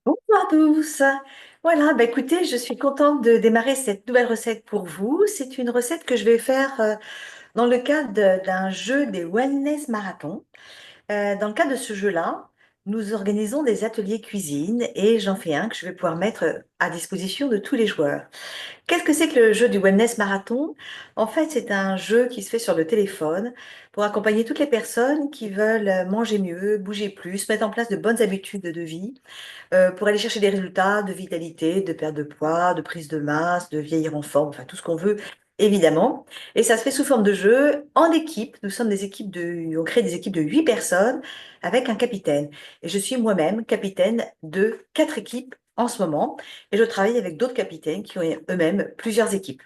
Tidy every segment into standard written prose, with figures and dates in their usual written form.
Bonjour à tous. Voilà, bah écoutez, je suis contente de démarrer cette nouvelle recette pour vous. C'est une recette que je vais faire dans le cadre d'un jeu des Wellness Marathon. Dans le cadre de ce jeu-là, nous organisons des ateliers cuisine et j'en fais un que je vais pouvoir mettre à disposition de tous les joueurs. Qu'est-ce que c'est que le jeu du Wellness Marathon? En fait, c'est un jeu qui se fait sur le téléphone pour accompagner toutes les personnes qui veulent manger mieux, bouger plus, mettre en place de bonnes habitudes de vie pour aller chercher des résultats de vitalité, de perte de poids, de prise de masse, de vieillir en forme, enfin tout ce qu'on veut, évidemment. Et ça se fait sous forme de jeu en équipe. Nous sommes des équipes on crée des équipes de 8 personnes avec un capitaine. Et je suis moi-même capitaine de 4 équipes en ce moment. Et je travaille avec d'autres capitaines qui ont eux-mêmes plusieurs équipes.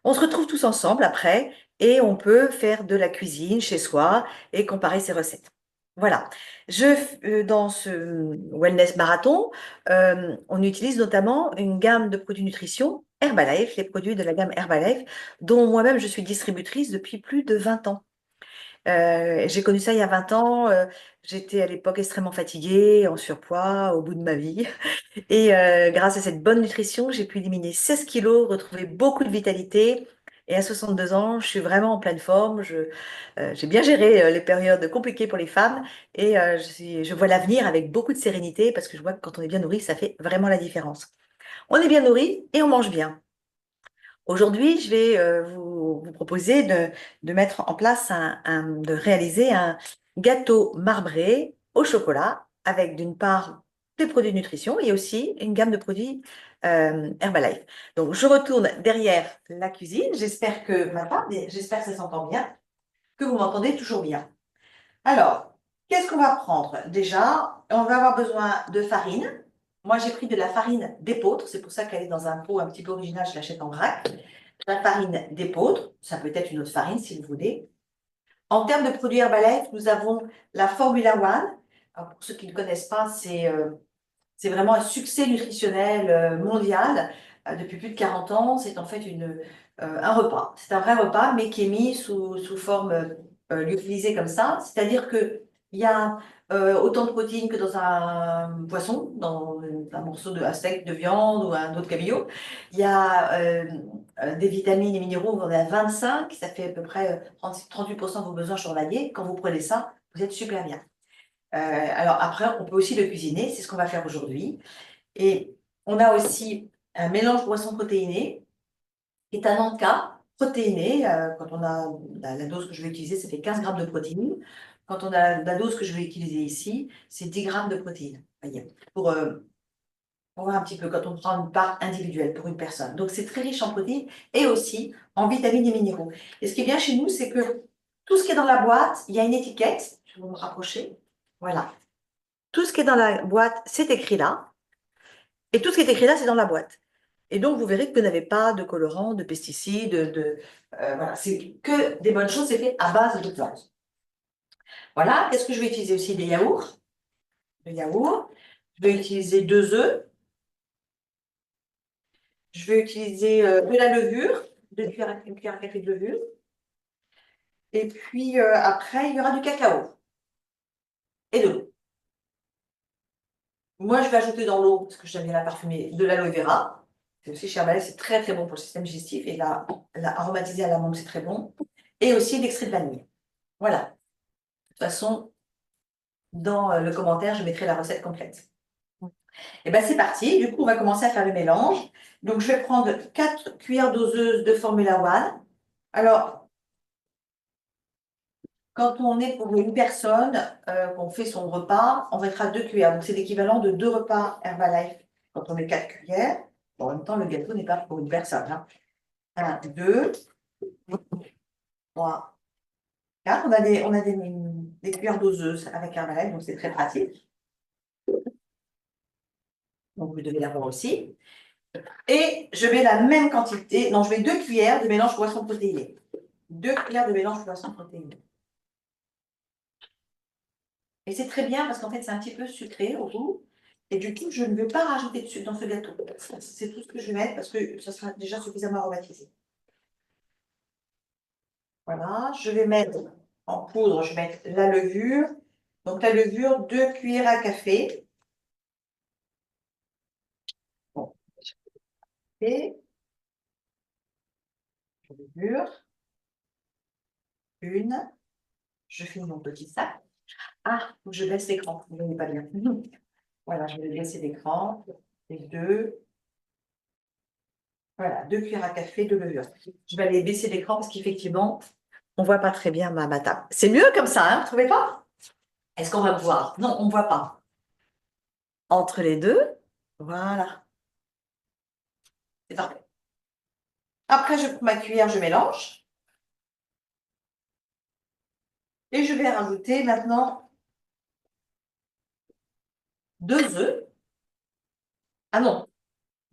On se retrouve tous ensemble après et on peut faire de la cuisine chez soi et comparer ses recettes. Voilà. Dans ce Wellness Marathon, on utilise notamment une gamme de produits nutrition Herbalife, les produits de la gamme Herbalife, dont moi-même je suis distributrice depuis plus de 20 ans. J'ai connu ça il y a 20 ans. J'étais à l'époque extrêmement fatiguée, en surpoids, au bout de ma vie. Et grâce à cette bonne nutrition, j'ai pu éliminer 16 kilos, retrouver beaucoup de vitalité. Et à 62 ans, je suis vraiment en pleine forme. J'ai bien géré les périodes compliquées pour les femmes et je vois l'avenir avec beaucoup de sérénité parce que je vois que quand on est bien nourri, ça fait vraiment la différence. On est bien nourri et on mange bien. Aujourd'hui, je vais vous proposer de mettre en place de réaliser un gâteau marbré au chocolat avec d'une part des produits de nutrition et aussi une gamme de produits Herbalife. Donc, je retourne derrière la cuisine. J'espère que ça s'entend bien, que vous m'entendez toujours bien. Alors, qu'est-ce qu'on va prendre? Déjà, on va avoir besoin de farine. Moi, j'ai pris de la farine d'épeautre. C'est pour ça qu'elle est dans un pot un petit peu original. Je l'achète en vrac. La farine d'épeautre, ça peut être une autre farine si vous voulez. En termes de produits Herbalife, nous avons la Formula One. Alors, pour ceux qui ne connaissent pas, c'est vraiment un succès nutritionnel mondial depuis plus de 40 ans. C'est en fait un repas. C'est un vrai repas, mais qui est mis sous forme lyophilisée comme ça. C'est-à-dire qu'il y a autant de protéines que dans un poisson, dans un morceau un steak de viande ou un autre cabillaud. Il y a des vitamines et minéraux, on en a 25, ça fait à peu près 38% de vos besoins journaliers. Quand vous prenez ça, vous êtes super bien. Alors après, on peut aussi le cuisiner, c'est ce qu'on va faire aujourd'hui. Et on a aussi un mélange boisson protéinée, qui est un encas protéiné. Quand on a la dose que je vais utiliser, ça fait 15 grammes de protéines. Quand on a la dose que je vais utiliser ici, c'est 10 grammes de protéines. Voyez, pour voir un petit peu quand on prend une part individuelle pour une personne. Donc c'est très riche en protéines et aussi en vitamines et minéraux. Et ce qui est bien chez nous, c'est que tout ce qui est dans la boîte, il y a une étiquette. Je vais vous me rapprocher. Voilà. Tout ce qui est dans la boîte, c'est écrit là. Et tout ce qui est écrit là, c'est dans la boîte. Et donc, vous verrez que vous n'avez pas de colorants, de pesticides, voilà, c'est que des bonnes choses, c'est fait à base de plantes. Voilà, qu'est-ce que je vais utiliser aussi? Des yaourts. Le yaourt. Je vais utiliser 2 œufs. Je vais utiliser de la levure, une cuillère à café de levure. Et puis après, il y aura du cacao et de l'eau. Moi, je vais ajouter dans l'eau, parce que j'aime bien la parfumer, de l'aloe vera. C'est aussi chez Herbalife, c'est très très bon pour le système digestif. Et la aromatisé à la menthe, c'est très bon. Et aussi l'extrait de vanille. Voilà. De toute façon, dans le commentaire, je mettrai la recette complète. Et bien, c'est parti. Du coup, on va commencer à faire le mélange. Donc, je vais prendre 4 cuillères doseuses de Formula One. Alors, quand on est pour une personne, qu'on fait son repas, on mettra 2 cuillères. Donc, c'est l'équivalent de 2 repas Herbalife quand on met 4 cuillères. Bon, en même temps, le gâteau n'est pas pour une personne, hein. 1, 2, 3, 4. Des cuillères doseuses avec Herbalife, donc c'est très pratique. Donc, vous devez l'avoir aussi. Et je mets la même quantité, non, je mets 2 cuillères de mélange poisson protéiné. 2 cuillères de mélange poisson protéiné. Et c'est très bien parce qu'en fait, c'est un petit peu sucré au goût. Et du coup, je ne veux pas rajouter de sucre dans ce gâteau. C'est tout ce que je vais mettre parce que ça sera déjà suffisamment aromatisé. Voilà, je vais mettre en poudre, je vais mettre la levure. Donc la levure, 2 cuillères à café. café, je levure, une, je finis mon petit sac. Ah, faut que je baisse l'écran, vous ne voyez pas bien. Voilà, je vais baisser l'écran. Et deux, voilà, 2 cuillères à café de levure. Je vais aller baisser l'écran parce qu'effectivement, on ne voit pas très bien ma table. C'est mieux comme ça, hein, vous ne trouvez pas? Est-ce qu'on va me voir? Non, on ne voit pas. Entre les deux, voilà, c'est parfait. Après, je prends ma cuillère, je mélange. Et je vais rajouter maintenant 2 œufs. Ah non,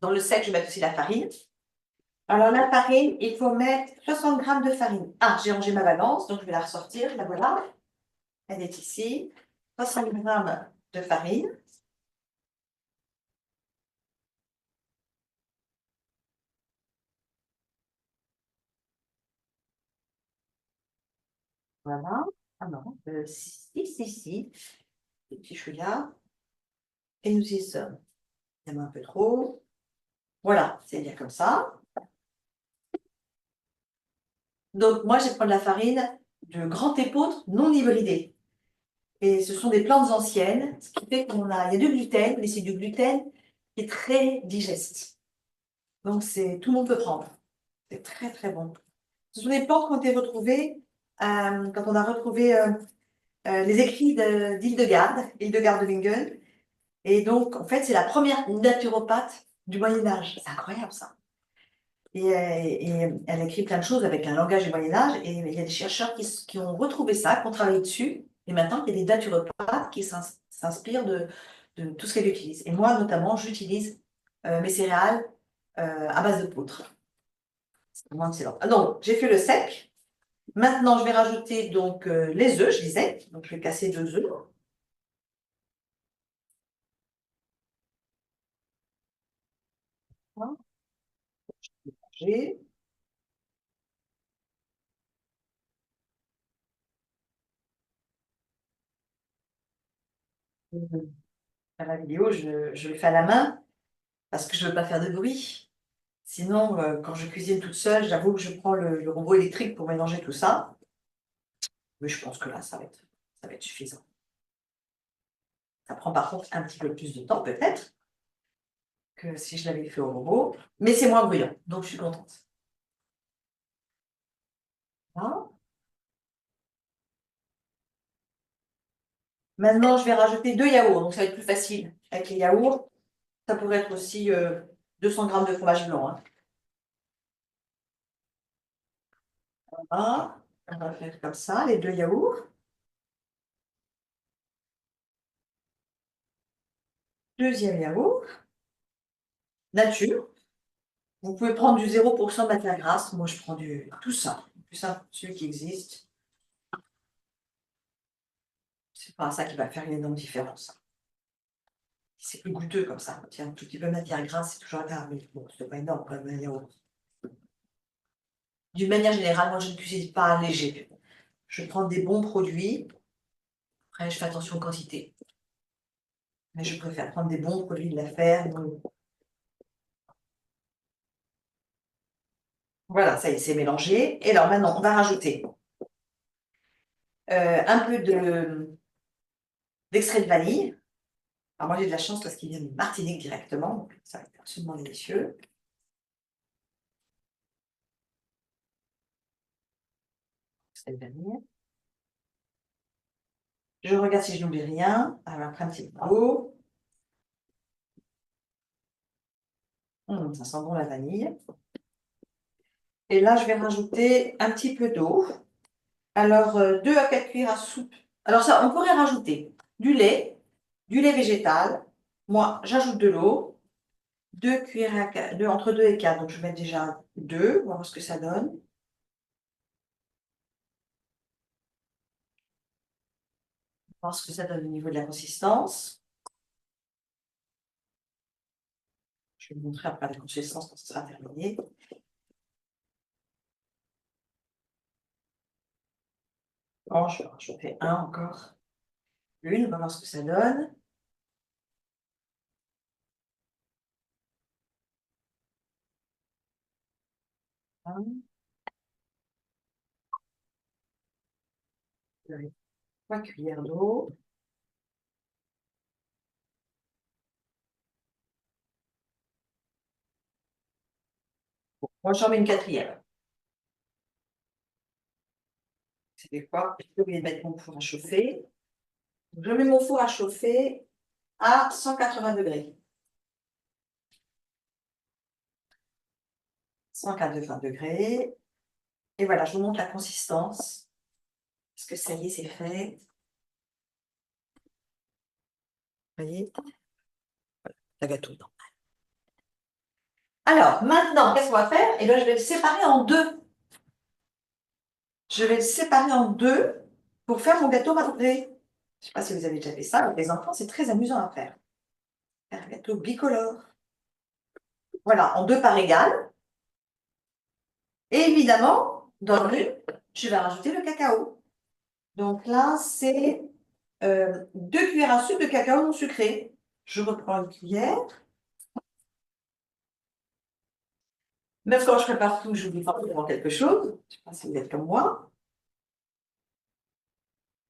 dans le sec, je vais mettre aussi la farine. Alors, la farine, il faut mettre 60 grammes de farine. Ah, j'ai rangé ma balance, donc je vais la ressortir. La voilà. Elle est ici. 60 grammes de farine. Voilà. Ah non, si. Les petits chouïas. Et nous y sommes. Il y en a un peu trop. Voilà, c'est bien comme ça. Donc, moi, je vais prendre la farine de grand épeautre non hybridée. Et ce sont des plantes anciennes, ce qui fait il y a du gluten, mais c'est du gluten qui est très digeste. Donc, tout le monde peut prendre. C'est très, très bon. Ce sont des plantes qui ont été retrouvées quand on a retrouvé les écrits d'Hildegarde de Bingen. Et donc, en fait, c'est la première naturopathe du Moyen-Âge. C'est incroyable, ça. Et elle a écrit plein de choses avec un langage du Moyen-Âge. Et il y a des chercheurs qui ont retrouvé ça, qui ont travaillé dessus. Et maintenant, il y a des naturopathes qui s'inspirent de tout ce qu'elle utilise. Et moi, notamment, j'utilise mes céréales à base de poutre. C'est vraiment excellent. Ah, donc, j'ai fait le sec. Maintenant, je vais rajouter donc les œufs, je disais. Donc, je vais casser 2 œufs. Voilà. J'ai- À la vidéo, je le fais à la main parce que je ne veux pas faire de bruit. Sinon, quand je cuisine toute seule, j'avoue que je prends le robot électrique pour mélanger tout ça. Mais je pense que là, ça va être suffisant. Ça prend par contre un petit peu plus de temps, peut-être, que si je l'avais fait au robot. Mais c'est moins bruyant, donc je suis contente. Voilà. Maintenant, je vais rajouter 2 yaourts, donc ça va être plus facile. Avec les yaourts, ça pourrait être aussi 200 grammes de fromage blanc, hein. Voilà. On va faire comme ça, les 2 yaourts. Deuxième yaourt, nature. Vous pouvez prendre du 0% de matière grasse. Moi, je prends tout ça, le plus simple, celui qui existe. C'est pas ça qui va faire une énorme différence. C'est plus goûteux comme ça. Tiens, un tout petit peu de matière grasse, c'est toujours agréable. Mais bon, c'est pas énorme quand même, un yaourt. D'une manière générale, moi, je ne cuisine pas léger. Je prends des bons produits. Après, je fais attention aux quantités. Mais je préfère prendre des bons produits de la ferme. Voilà, ça y est, c'est mélangé. Et alors maintenant, on va rajouter un peu d'extrait de vanille. Alors moi, j'ai de la chance parce qu'il vient de Martinique directement, donc ça va être absolument délicieux. Extrait de vanille. Je regarde si je n'oublie rien. Alors après, un petit peu d'eau. Ça sent bon la vanille. Et là, je vais rajouter un petit peu d'eau. Alors, 2 à 4 cuillères à soupe. Alors ça, on pourrait rajouter du lait végétal. Moi, j'ajoute de l'eau. 2 cuillères entre 2 et 4. Donc, je vais mettre déjà 2. On va voir ce que ça donne. On va voir ce que ça donne au niveau de la consistance. Je vais vous montrer après la consistance quand ce sera terminé. Bon, je vais rajouter un encore. Une, on va voir ce que ça donne. Vous avez 3 cuillères d'eau. Moi, j'en mets une quatrième. C'est quoi? J'ai oublié de mettre mon four à chauffer. Je mets mon four à chauffer à 180 degrés. 180 degrés. Et voilà, je vous montre la consistance. Parce que ça y est, c'est fait. Vous voyez? Un gâteau. Non. Alors, maintenant, qu'est-ce qu'on va faire? Eh bien, je vais le séparer en deux. Je vais le séparer en deux pour faire mon gâteau marbré. Je ne sais pas si vous avez déjà fait ça avec les enfants, c'est très amusant à faire. Faire un gâteau bicolore. Voilà, en deux parts égales. Et évidemment, dans l'une, je vais rajouter le cacao. Donc là, c'est 2 cuillères à soupe de cacao non sucré. Je reprends une cuillère. Même quand je prépare tout, j'oublie forcément quelque chose. Je ne sais pas si vous êtes comme moi.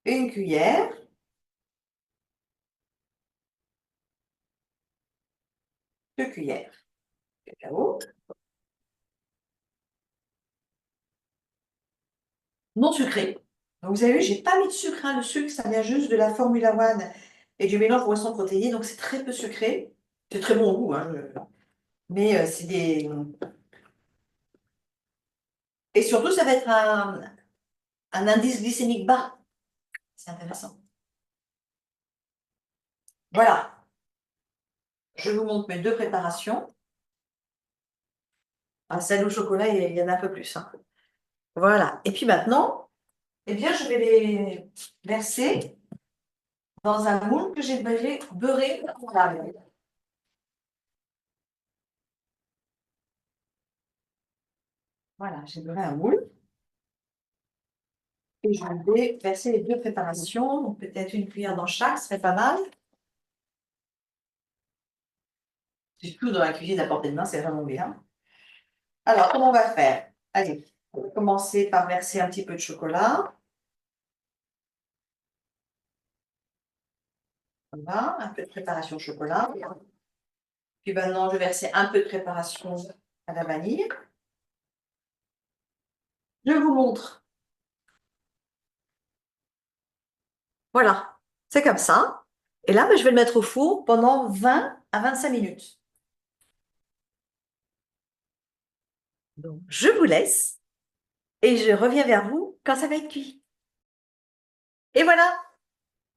Une cuillère. 2 cuillères de cacao. Non sucré. Donc vous avez vu, j'ai pas mis de sucre, hein. Le sucre, ça vient juste de la Formula One et du mélange boisson protéinée, donc c'est très peu sucré. C'est très bon au goût, hein, mais c'est des. Et surtout, ça va être un indice glycémique bas. C'est intéressant. Voilà, je vous montre mes deux préparations. Celle au chocolat, il y en a un peu plus, hein. Voilà. Et puis maintenant, eh bien, je vais les verser dans un moule que j'ai beurré. Voilà, j'ai beurré un moule. Et je vais verser les deux préparations, donc peut-être une cuillère dans chaque, ce serait pas mal. J'ai tout dans la cuisine à portée de main, c'est vraiment bien. Alors, comment on va faire? Allez, on va commencer par verser un petit peu de chocolat. Voilà, un peu de préparation au chocolat. Puis maintenant, je vais verser un peu de préparation à la vanille. Je vous montre. Voilà, c'est comme ça. Et là, je vais le mettre au four pendant 20 à 25 minutes. Donc, je vous laisse et je reviens vers vous quand ça va être cuit. Et voilà,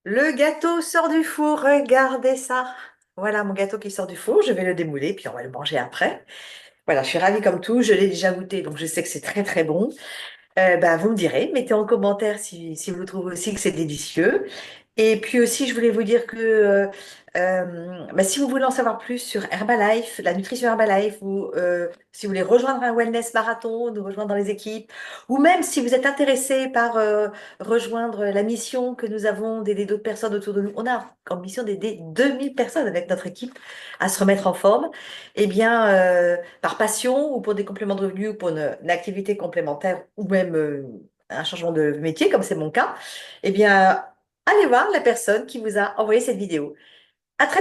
le gâteau sort du four, regardez ça. Voilà mon gâteau qui sort du four, je vais le démouler, puis on va le manger après. Voilà, je suis ravie comme tout, je l'ai déjà goûté, donc je sais que c'est très très bon. Vous me direz, mettez en commentaire si vous trouvez aussi que c'est délicieux. Et puis aussi, je voulais vous dire que si vous voulez en savoir plus sur Herbalife, la nutrition Herbalife, ou si vous voulez rejoindre un wellness marathon, nous rejoindre dans les équipes, ou même si vous êtes intéressé par rejoindre la mission que nous avons d'aider d'autres personnes autour de nous, on a comme mission d'aider 2000 personnes avec notre équipe à se remettre en forme, eh bien, par passion ou pour des compléments de revenus ou pour une activité complémentaire ou même un changement de métier, comme c'est mon cas, eh bien, allez voir la personne qui vous a envoyé cette vidéo. À très bientôt.